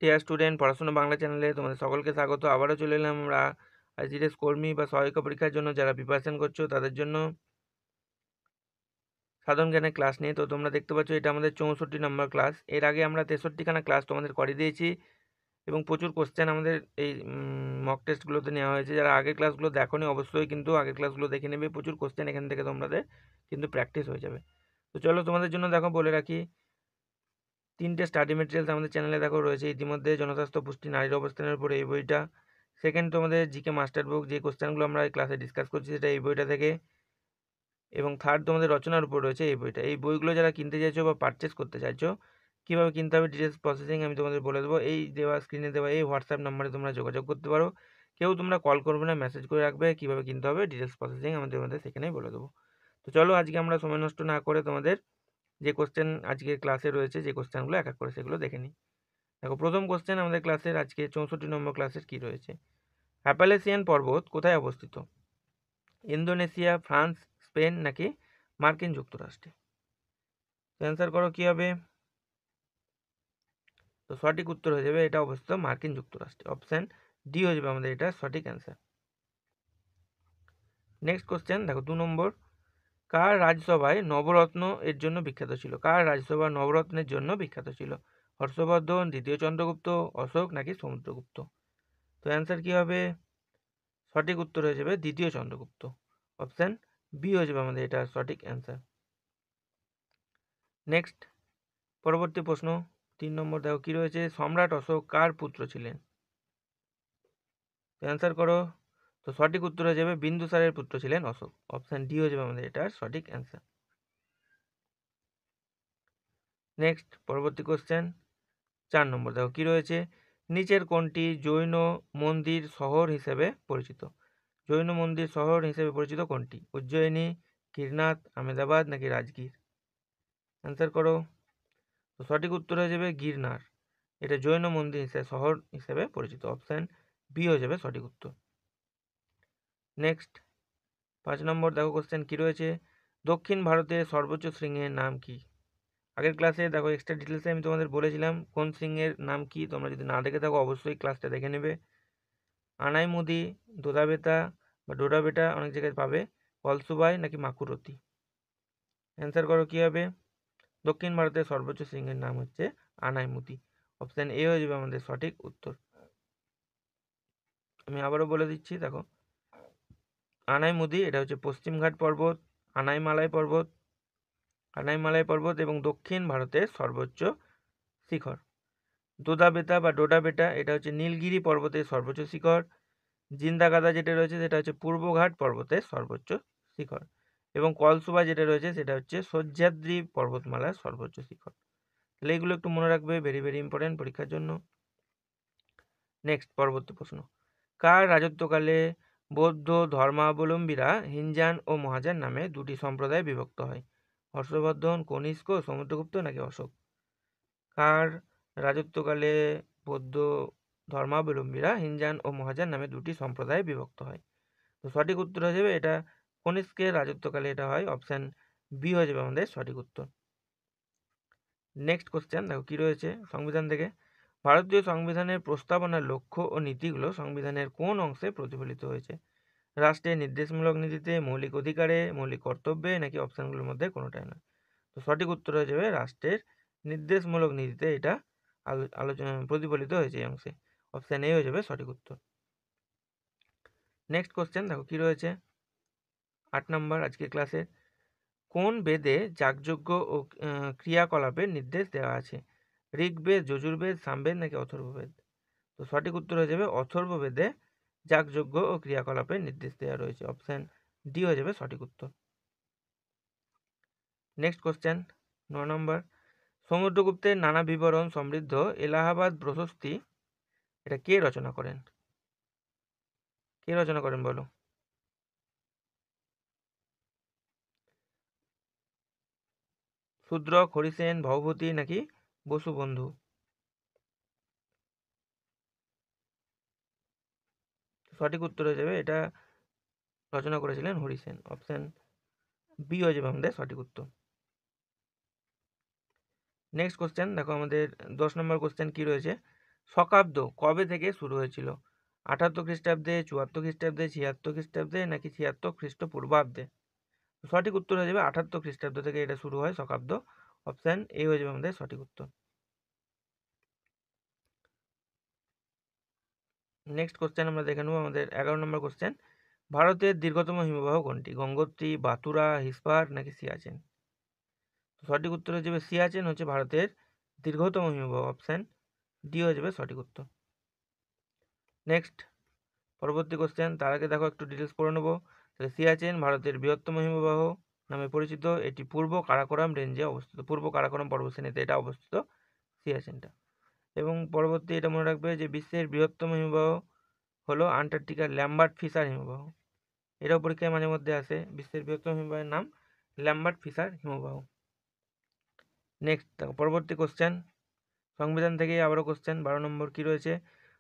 Dear student, পড়াশোনা বাংলা চ্যানেলে তোমাদের সকলকে স্বাগত। আবারও চলে এলাম আমরা আইসিডিএস কর্মী বা সহায়িকা পরীক্ষার জন্য যারা প্রিপারেশন করছো তাদের জন্য সাধারণ জ্ঞানের ক্লাস নিয়ে। তো তোমরা দেখতে পাচ্ছ এটা আমাদের 64 নম্বর ক্লাস। এর আগে আমরা 63খানা ক্লাস তোমাদের করে দিয়েছি এবং প্রচুর কোশ্চেন আমাদের এই মক টেস্টগুলোতে নেওয়া হয়েছে। যারা আগের ক্লাসগুলো দেখোনি অবশ্যই কিন্তু আগের ক্লাসগুলো দেখে নেবে। প্রচুর কোশ্চেন এখান থেকে তোমাদের কিন্তু প্র্যাকটিস হয়ে যাবে। তো চলো তোমাদের জন্য দেখো বলে রাখি, 3টে স্টাডি মেটেরিয়ালস আমাদের চ্যানেলে দেখো রয়েছে ইতিমধ্যে। জনস্বাস্থ্য পুষ্টি নারীর অবস্থানের উপরে এই বইটা। সেকেন্ড তোমাদের জিকে মাস্টার বুক, যে কোশ্চেনগুলো আমরা এই ক্লাসে ডিসকাস করছি সেটা এই বইটা থেকে। এবং থার্ড তোমাদের রচনার উপর রয়েছে এই বইটা। এই বইগুলো যারা কিনতে চাইছো বা পারচেস করতে চাইছো, কীভাবে কিনতে হবে ডিটেলস প্রসেসিং আমি তোমাদের বলে দেবো। এই দেওয়া স্ক্রিনে দেওয়া এই হোয়াটসঅ্যাপ নাম্বারে তোমরা যোগাযোগ করতে পারো। কেউ তোমরা কল করবে না, মেসেজ করে রাখবে কীভাবে কিনতে হবে, ডিটেলস প্রসেসিং আমি তোমাদের সেখানেই বলে দেবো। তো চলো আজকে আমরা সময় নষ্ট না করে তোমাদের যে কোশ্চেন আজকের ক্লাসে রয়েছে, যে কোশ্চেনগুলো এক এক করে সেগুলো দেখে নিই। দেখো প্রথম কোশ্চেন আমাদের ক্লাসের আজকে 64 নম্বর ক্লাসের কি রয়েছে। অ্যাপালেসিয়ান পর্বত কোথায় অবস্থিত? ইন্দোনেশিয়া, ফ্রান্স, স্পেন নাকি মার্কিন যুক্তরাষ্ট্রে? অ্যান্সার করো কি হবে। তো সঠিক উত্তর হয়ে যাবে এটা অবস্থিত মার্কিন যুক্তরাষ্ট্রে। অপশান ডি হয়ে যাবে আমাদের এটা সঠিক অ্যান্সার। নেক্সট কোশ্চেন দেখো 2 নম্বর, কার রাজসভায় নবরত্ন এর জন্য বিখ্যাত ছিল? কার রাজসভা নবরত্নের জন্য বিখ্যাত ছিল? হর্ষবর্ধন, দ্বিতীয় চন্দ্রগুপ্ত, অশোক নাকি সমুদ্রগুপ্ত? তো অ্যান্সার কি হবে, সঠিক উত্তর হয়ে যাবে দ্বিতীয় চন্দ্রগুপ্ত। অপশান বি হয়ে যাবে আমাদের এটা সঠিক অ্যান্সার। নেক্সট পরবর্তী প্রশ্ন 3 নম্বর দেখো কি রয়েছে, সম্রাট অশোক কার পুত্র ছিলেন? অ্যান্সার করো। তো সঠিক উত্তর হয়ে যাবে বিন্দুসারের পুত্র ছিলেন অশোক। অপশান ডি হয়ে যাবে আমাদের এটার সঠিক অ্যান্সার। নেক্সট পরবর্তী কোশ্চেন 4 নম্বর দেখো কি রয়েছে, নিচের কোনটি জৈন মন্দির শহর হিসেবে পরিচিত? জৈন মন্দির শহর হিসেবে পরিচিত কোনটি? উজ্জয়িনী, গিরনাথ, আহমেদাবাদ নাকি রাজগীর? অ্যান্সার করো। তো সঠিক উত্তর হয়ে যাবে গিরনার। এটা জৈন মন্দির হিসেবে শহর হিসেবে পরিচিত। অপশান বি হয়ে যাবে সঠিক উত্তর। নেক্সট 5 নম্বর দেখো কোশ্চেন কি রয়েছে, দক্ষিণ ভারতের সর্বোচ্চ শৃঙ্গের নাম কি? আগের ক্লাসে দেখো এক্সট্রা ডিটেলসে আমি তোমাদের বলেছিলাম কোন শৃঙ্গের নাম কি। তোমরা যদি না দেখে থাকো অবশ্যই ক্লাসটা দেখে নেবে। আনাইমুদি, দোদাবেতা বা ডোডাবেটা অনেক জায়গায় পাবে, কলসুবাই নাকি মাকুরতি? অ্যান্সার করো কি হবে। দক্ষিণ ভারতের সর্বোচ্চ শৃঙ্গের নাম হচ্ছে আনাইমুদি। অপশান এ হয়ে যাবে আমাদের সঠিক উত্তর। আমি আবারও বলে দিচ্ছি দেখো, আনাইমুদি এটা হচ্ছে পশ্চিমঘাট পর্বত, আনাইমালাই পর্বত এবং দক্ষিণ ভারতের সর্বোচ্চ শিখর। দোদাবেতা বা ডোডাবেটা এটা হচ্ছে নীলগিরি পর্বতের সর্বোচ্চ শিখর। জিন্দাগাদা যেটা রয়েছে সেটা হচ্ছে পূর্বঘাট পর্বতের সর্বোচ্চ শিখর। এবং কলসুবা যেটা রয়েছে সেটা হচ্ছে সহ্যাদ্রি পর্বতমালার সর্বোচ্চ শিখর। তাহলে এগুলো একটু মনে রাখবে, ভেরি ভেরি ইম্পর্টেন্ট পরীক্ষার জন্য। নেক্সট পরবর্তী প্রশ্ন, কার রাজত্বকালে বৌদ্ধ ধর্মাবলম্বীরা হিনজান ও মহাযান নামে দুটি সম্প্রদায়ে বিভক্ত হয়? হর্ষবর্ধন, কনিষ্ক, সমুদ্রগুপ্ত নাকি অশোক? কার রাজত্বকালে বৌদ্ধ ধর্মাবলম্বীরা হিনজান ও মহাযান নামে দুটি সম্প্রদায়ে বিভক্ত হয়? তো সঠিক উত্তর হয়ে যাবে এটা কনিষ্কের রাজত্বকালে এটা হয়। অপশান বি হয়ে যাবে আমাদের সঠিক উত্তর। নেক্সট কোশ্চেন দেখো কি রয়েছে সংবিধান থেকে, ভারতীয় সংবিধানের প্রস্তাবনার লক্ষ্য ও নীতিগুলো সংবিধানের কোন অংশে প্রতিফলিত হয়েছে? রাষ্ট্রের নির্দেশমূলক নীতিতে, মৌলিক অধিকারে, মৌলিক কর্তব্যে নাকি অপশানগুলোর মধ্যে কোনোটাই না? তো সঠিক উত্তর হয়ে যাবে রাষ্ট্রের নির্দেশমূলক নীতিতে এটা আলোচনা প্রতিফলিত হয়েছে এই অংশে। অপশান এ হয়ে যাবে সঠিক উত্তর। নেক্সট কোশ্চেন দেখো কি রয়েছে 8 নম্বর আজকের ক্লাসে, কোন বেদে যাগযজ্ঞ ও ক্রিয়াকলাপের নির্দেশ দেওয়া আছে? ঋগ্বেদ, যজুর্বেদ, সামবেদ নাকি অথর্ববেদ? তো সঠিক উত্তর হয়ে যাবে অথর্ববেদে যাগযজ্ঞ ও ক্রিয়াকলাপের নির্দেশ দেওয়া রয়েছে। অপশান ডি হয়ে যাবে সঠিক উত্তর। নেক্সট কোশ্চেন 9 নম্বর, সমুদ্রগুপ্তের নানা বিবরণ সমৃদ্ধ এলাহাবাদ প্রশস্তি এটা কে রচনা করেন? কে রচনা করেন বলো? শূদ্রক, হরিসেন, ভবভূতি নাকি বসুবন্ধু? সঠিক উত্তর হয়ে যাবে এটা রচনা করেছিলেন হরিসেন। অপশান বি হয়ে যাবে আমাদের সঠিক উত্তর। নেক্সট কোশ্চেন দেখো আমাদের 10 নম্বর কোশ্চেন কি রয়েছে, শকাব্দ কবে থেকে শুরু হয়েছিল? 78 খ্রিস্টাব্দে, 74 খ্রিস্টাব্দে, 76 খ্রিস্টাব্দে নাকি 76 খ্রিস্টপূর্বাব্দে? সঠিক উত্তর হয়ে যাবে 78 খ্রিস্টাব্দ থেকে এটা শুরু হয় শকাব্দ। অপশান এ হয়ে যাবে আমাদের সঠিক উত্তর। নেক্সট কোশ্চেন আমরা দেখে নেব আমাদের 11 নম্বর কোশ্চেন। ভারতের দীর্ঘতম হিমবাহ কোনটি? গঙ্গোত্রী, বাতুরা, হিসপার নাকি সিয়াচেন? সঠিক উত্তর হয়ে যাবে সিয়াচেন হচ্ছে ভারতের দীর্ঘতম হিমবাহ। অপশান ডি হয়ে যাবে সঠিক উত্তর। নেক্সট পরবর্তী কোশ্চেন, তার আগে দেখো একটু ডিটেলস পড়ে নেবো। তাহলে সিয়াচেন ভারতের বৃহত্তম হিমবাহ নামে পরিচিত। এটি পূর্ব কারাকোরাম রেঞ্জে অবস্থিত, পূর্ব কারাকোরাম পর্বতশ্রেণীতে এটা অবস্থিত সিয়াচেনটা। এবং পরবর্তী এটা মনে রাখবে যে বিশ্বের বৃহত্তম হিমবাহ হলো আন্টার্কটিকার ল্যাম্বার্ট ফিসার হিমবাহ। এটাও পরীক্ষায় মাঝে মধ্যে আসে, বিশ্বের বৃহত্তম হিমবাহের নাম ল্যাম্বার্ট ফিসার হিমবাহ। নেক্সট দেখো পরবর্তী কোশ্চেন, সংবিধান থেকে আবারও কোশ্চেন 12 নম্বর কি রয়েছে?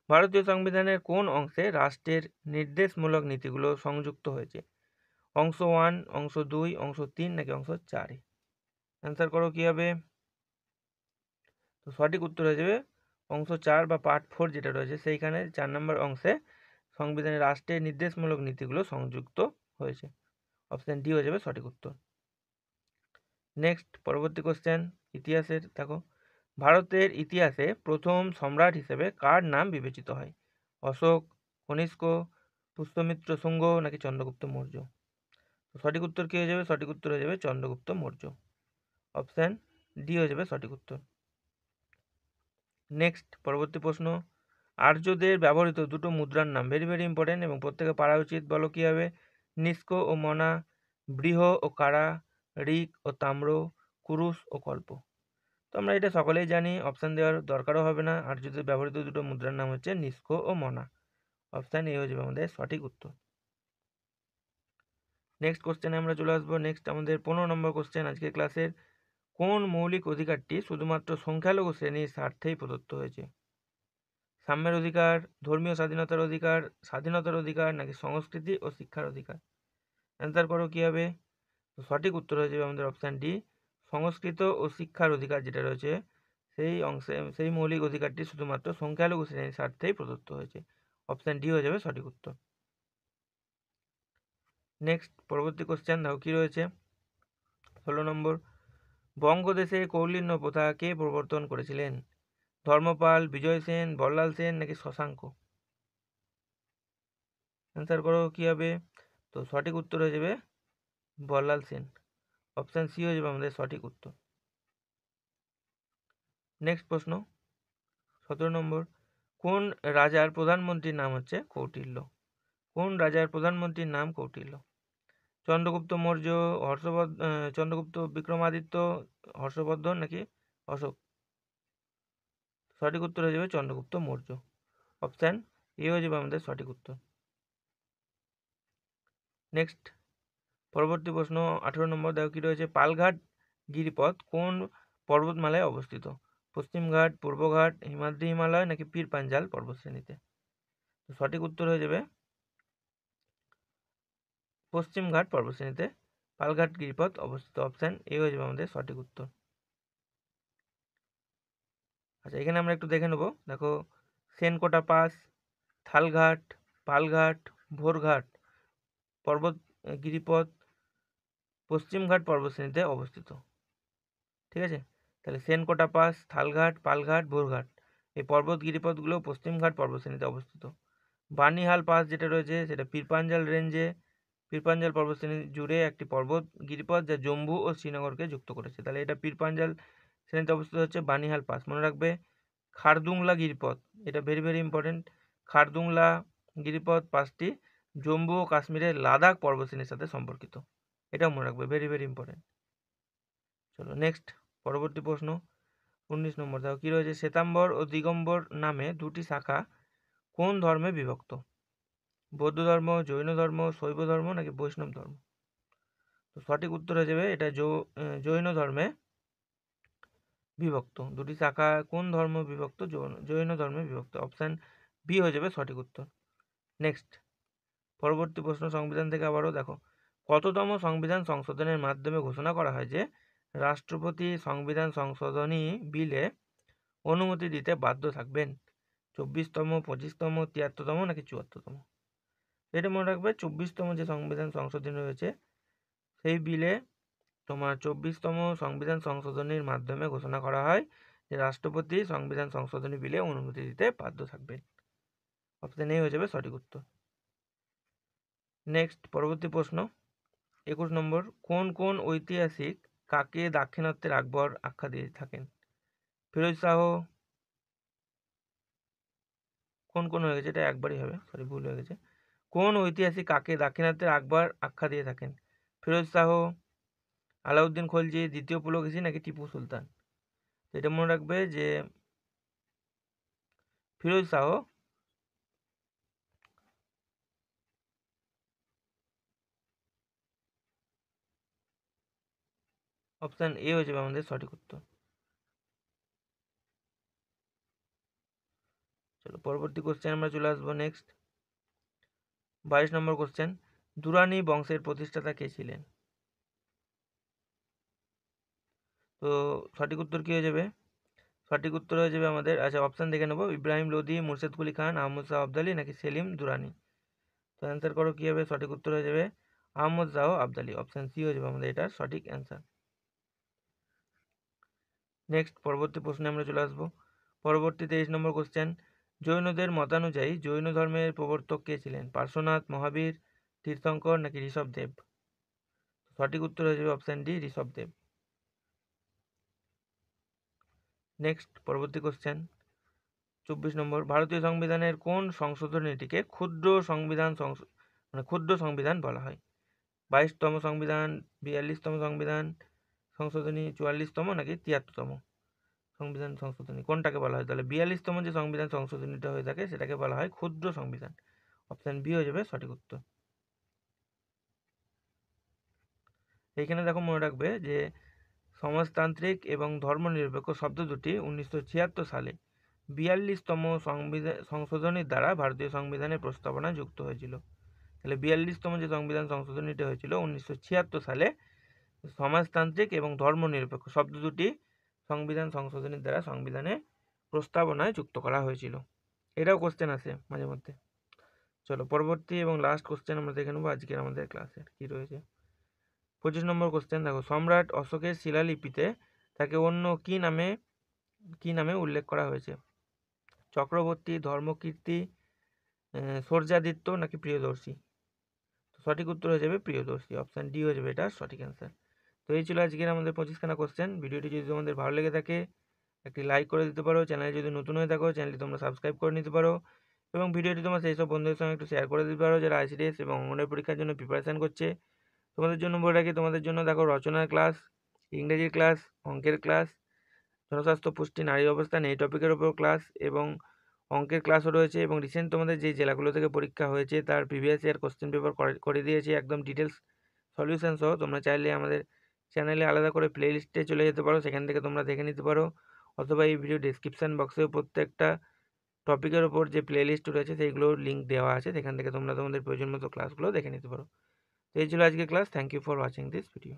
ভারতীয় সংবিধানের কোন অংশে রাষ্ট্রের নির্দেশমূলক নীতিগুলো সংযুক্ত হয়েছে? অংশ 1, অংশ 2, অংশ 3 নাকি অংশ 4? অ্যান্সার করো কি হবে? তো সঠিক উত্তর হয়ে যাবে অংশ 4 বা পার্ট 4 যেটা রয়েছে সেইখানে 4 নম্বর অংশে সংবিধানের রাষ্ট্রের নির্দেশমূলক নীতিগুলো সংযুক্ত হয়েছে। অপশান ডি হয়ে যাবে সঠিক উত্তর। নেক্সট পরবর্তী কোশ্চেন ইতিহাসের দেখো, ভারতের ইতিহাসে প্রথম সম্রাট হিসেবে কার নাম বিবেচিত হয়? অশোক, কনিষ্ক, পুষ্যমিত্র শুঙ্গ নাকি চন্দ্রগুপ্ত মৌর্য? সঠিক উত্তর কি হয়ে যাবে? সঠিক উত্তর হয়ে যাবে চন্দ্রগুপ্ত মৌর্য। অপশান ডি হয়ে যাবে সঠিক উত্তর। নেক্সট পরবর্তী প্রশ্ন, আর্যদের ব্যবহৃত দুটো মুদ্রার নাম, ভেরি ভেরি ইম্পর্টেন্ট এবং প্রত্যেকে পারা উচিত। বলো কি হবে? নিষ্ক ও মনা, বৃহ ও কারা, ঋক ও তাম্র, কুরুশ ও কল্প। তো আমরা এটা সকলেই জানি, অপশান দেওয়ার দরকারও হবে না। আর্যদের ব্যবহৃত দুটো মুদ্রার নাম হচ্ছে নিষ্ক ও মনা। অপশান এ হয়ে যাবে আমাদের সঠিক উত্তর। নেক্সট কোশ্চেনে আমরা চলে আসবো। নেক্সট আমাদের 15 নম্বর কোশ্চেন আজকের ক্লাসের, কোন মৌলিক অধিকারটি শুধুমাত্র সংখ্যালঘু শ্রেণীর স্বার্থেই প্রদত্ত হয়েছে? সাম্যের অধিকার, ধর্মীয় স্বাধীনতার অধিকার, স্বাধীনতার অধিকার নাকি সংস্কৃতি ও শিক্ষার অধিকার? অ্যান্সার করো কি হবে? তো সঠিক উত্তর হয়ে যাবে আমাদের অপশান ডি, সংস্কৃত ও শিক্ষার অধিকার যেটা রয়েছে সেই অংশে সেই মৌলিক অধিকারটি শুধুমাত্র সংখ্যালঘু শ্রেণীর স্বার্থেই প্রদত্ত হয়েছে। অপশান ডি হয়ে যাবে সঠিক উত্তর। নেক্সট পরবর্তী কোশ্চেন দেখো কি রয়েছে 16 নম্বর, বঙ্গদেশে কৌলিন্য প্রথা কে প্রবর্তন করেছিলেন? ধর্মপাল, বিজয় সেন, বল্লাল সেন নাকি শশাঙ্ক? অ্যান্সার করো কি হবে? তো সঠিক উত্তর হয়ে যাবে বল্লাল সেন। অপশান সি হয়ে যাবে আমাদের সঠিক উত্তর। নেক্সট প্রশ্ন 17 নম্বর, কোন রাজার প্রধানমন্ত্রীর নাম হচ্ছে কৌটিল্য? কোন রাজার প্রধানমন্ত্রীর নাম কৌটিল্য? চন্দ্রগুপ্ত মৌর্য, চন্দ্রগুপ্ত বিক্রমাদিত্য, হর্ষবর্ধন নাকি অশোক? সঠিক উত্তর হয়ে যাবে চন্দ্রগুপ্ত মৌর্য। অপশান এ হয়ে যাবে আমাদের সঠিক উত্তর। নেক্সট পরবর্তী প্রশ্ন 18 নম্বর দেখো কি রয়েছে, পালঘাট গিরিপথ কোন পর্বতমালায় অবস্থিত? পশ্চিমঘাট, পূর্বঘাট, হিমাদ্রি হিমালয় নাকি পীর পাঞ্জাল পর্বতশ্রেণীতে? তো সঠিক উত্তর হয়ে যাবে পশ্চিমঘাট পর্বতশ্রেণীতে পালঘাট গিরিপথ অবস্থিত। অপশান এ হয়ে যাবে আমাদের সঠিক উত্তর। আচ্ছা এখানে আমরা একটু দেখে নেব। দেখো সেনকোটা পাস, থালঘাট, পালঘাট, ভোরঘাট পর্বত গিরিপথ পশ্চিমঘাট পর্বতশ্রেণীতে অবস্থিত। ঠিক আছে, তাহলে সেনকোটা পাস, থালঘাট, পালঘাট, ভোরঘাট এই পর্বত গিরিপথগুলো পশ্চিমঘাট পর্বতশ্রেণীতে অবস্থিত। বানিহাল পাস যেটা রয়েছে সেটা পীরপাঞ্জাল রেঞ্জে, পীরপাঞ্জাল পর্বতশ্রেণী জুড়ে একটি পর্বত গিরিপথ যা জম্মু ও শ্রীনগরকে যুক্ত করেছে। তাহলে এটা পীরপাঞ্জাল শ্রেণীতে অবস্থিত হচ্ছে বানিহাল পাস। মনে রাখবে খারদুংলা গিরিপথ, এটা ভেরি ভেরি ইম্পর্টেন্ট। খারদুংলা গিরিপথ পাসটি জম্মু ও কাশ্মীরের লাদাখ পর্বতশ্রেণীর সাথে সম্পর্কিত, এটাও মনে রাখবে, ভেরি ভেরি ইম্পর্টেন্ট। চলো নেক্সট পরবর্তী প্রশ্ন 19 নম্বর দেখো কি রয়েছে, শ্বেতাম্বর ও দিগম্বর নামে দুটি শাখা কোন ধর্মে বিভক্ত? বৌদ্ধ ধর্ম, জৈন ধর্ম, শৈব ধর্ম নাকি বৈষ্ণব ধর্ম? তো সঠিক উত্তর হয়ে যাবে এটা জৈন ধর্মে বিভক্ত। দুটি শাখা কোন ধর্ম বিভক্ত? জৈন ধর্মে বিভক্ত। অপশান বি হয়ে যাবে সঠিক উত্তর। নেক্সট পরবর্তী প্রশ্ন সংবিধান থেকে আবারও দেখো, কততম সংবিধান সংশোধনের মাধ্যমে ঘোষণা করা হয় যে রাষ্ট্রপতি সংবিধান সংশোধনী বিলে অনুমতি দিতে বাধ্য থাকবেন? 24তম, 25তম, 73তম নাকি 74তম? এটা মনে রাখবে 24তম যে সংবিধান সংশোধনী রয়েছে সেই বিলে তোমার 24তম সংবিধান সংশোধনীর মাধ্যমে ঘোষণা করা হয় যে রাষ্ট্রপতি সংবিধান সংশোধনী বিলে অনুমতি দিতে বাধ্য থাকবেন। অপশন এ হয়ে যাবে সঠিক উত্তর। নেক্সট পরবর্তী প্রশ্ন 21 নম্বর, কোন কোন ঐতিহাসিক কাকে দাক্ষিণাত্যের আকবর আখ্যা দিয়ে থাকেন? ফিরোজ শাহ, কোন হয়ে গেছে, এটা একবারই হবে, সরি ভুল হয়ে গেছে। কোন ঐতিহাসিক কাকে দাক্ষিণাত্যের আকবর আখ্যা দিয়ে থাকেন? ফিরোজ শাহ, আলাউদ্দিন খলজি, দ্বিতীয় পুলকেশী নাকি টিপু সুলতান? এটা মনে রাখবে যে ফিরোজ শাহ। অপশন এ হয়ে যাবে আমাদের সঠিক উত্তর। চলো পরবর্তী কোশ্চেন আমরা চলে আসবো। নেক্সট 22 নম্বর কোশ্চেন, দুরানি বংশের প্রতিষ্ঠাতা কে ছিলেন? তো সঠিক উত্তর কি হয়ে যাবে? সঠিক উত্তর হয়ে যাবে আমাদের, আচ্ছা অপশান দেখে নেবো, ইব্রাহিম লোদি, মুর্শেদ কুলি খান, আহমদ শাহ আবদালি নাকি সেলিম দুরানি? তো অ্যান্সার করো কি হবে, সঠিক উত্তর হয়ে যাবে আহমদ শাহ আবদালি। অপশান সি হয়ে যাবে আমাদের এটার সঠিক অ্যান্সার। নেক্সট পরবর্তী প্রশ্নে আমরা চলে আসবো। পরবর্তী 23 নম্বর কোশ্চেন, জৈনদের মতানুযায়ী জৈন ধর্মের প্রবর্তক কে ছিলেন? পার্শ্বনাথ, মহাবীর, তীর্থঙ্কর নাকি ঋষভদেব? সঠিক উত্তর হয়ে যাবে অপশান ডি ঋষভদেব। নেক্সট পরবর্তী কোশ্চেন 24 নম্বর, ভারতীয় সংবিধানের কোন সংশোধনীটিকে ক্ষুদ্র সংবিধান বলা হয়? 22তম সংবিধান, 42তম সংবিধান সংশোধনী, 44তম নাকি 73তম সংবিধান সংশোধনী? কোনটাকে বলা হয়? তাহলে 42তম যে সংবিধান সংশোধনীটা হয়ে থাকে সেটাকে বলা হয় ক্ষুদ্র সংবিধান। অপশান বি হয়ে যাবে সঠিক উত্তর। এইখানে দেখো মনে রাখবে যে সমাজতান্ত্রিক এবং ধর্মনিরপেক্ষ শব্দ দুটি 1976 সালে 42তম সংশোধনীর দ্বারা ভারতীয় সংবিধানের প্রস্তাবনায় যুক্ত হয়েছিল। তাহলে 42তম যে সংবিধান সংশোধনীটা হয়েছিল 1976 সালে সমাজতান্ত্রিক এবং ধর্মনিরপেক্ষ শব্দ দুটি সংবিধান সংশোধনীর দ্বারা সংবিধানে প্রস্তাবনায় যুক্ত করা হয়েছিল। এটাও কোশ্চেন আসে মাঝে মধ্যে। চলো পরবর্তী এবং লাস্ট কোশ্চেন আমরা দেখে নেবো আজকের আমাদের ক্লাসের কি রয়েছে। 25 নম্বর কোশ্চেন দেখো, সম্রাট অশোকের শিলালিপিতে তাকে অন্য কি নামে উল্লেখ করা হয়েছে? চক্রবর্তী, ধর্মকীর্তি, সূর্যাদিত্য নাকি প্রিয়দর্শী? সঠিক উত্তর হয়ে যাবে প্রিয়দর্শী। অপশান ডি হয়ে যাবে এটা সঠিক অ্যান্সার। তো এই ছিল আজকের আমাদের 25খানা কোশ্চেন। ভিডিওটি যদি তোমাদের ভালো লেগে থাকে একটি লাইক করে দিতে পারো, চ্যানেলে যদি নতুন হয়ে থাকো চ্যানেলটি তোমরা সাবস্ক্রাইব করে নিতে পারো এবং ভিডিওটি তোমার সেই সব বন্ধুদের সঙ্গে একটু শেয়ার করে দিতে পারো যারা আইসিডিএস এবং অঙ্গনের পরীক্ষার জন্য প্রিপারেশান করছে। তোমাদের জন্য বলে রাখি, তোমাদের জন্য দেখো রচনার ক্লাস, ইংরেজির ক্লাস, অঙ্কের ক্লাস, জনস্বাস্থ্য, পুষ্টি, নারীর অবস্থান এই টপিকের ওপর ক্লাস এবং অঙ্কের ক্লাসও রয়েছে এবং রিসেন্ট তোমাদের যে জেলাগুলো থেকে পরীক্ষা হয়েছে তার প্রিভিয়াস ইয়ার কোশ্চেন পেপার করে দিয়েছি একদম ডিটেলস সলিউশন সহ। তোমরা চাইলে আমাদের চ্যানেলে আলাদা করে প্লে লিস্টে চলে যেতে পারো, সেখান থেকে তোমরা দেখে নিতে পারো, অথবা এই ভিডিও ডিসক্রিপশান বক্সেও প্রত্যেকটা টপিকের ওপর যে প্লে লিস্ট রয়েছে সেইগুলোর লিঙ্ক দেওয়া আছে, সেখান থেকে তোমরা তোমাদের প্রয়োজন মতো ক্লাসগুলো দেখে নিতে পারো। তো এই ছিল আজকের class. Thank you for watching this video.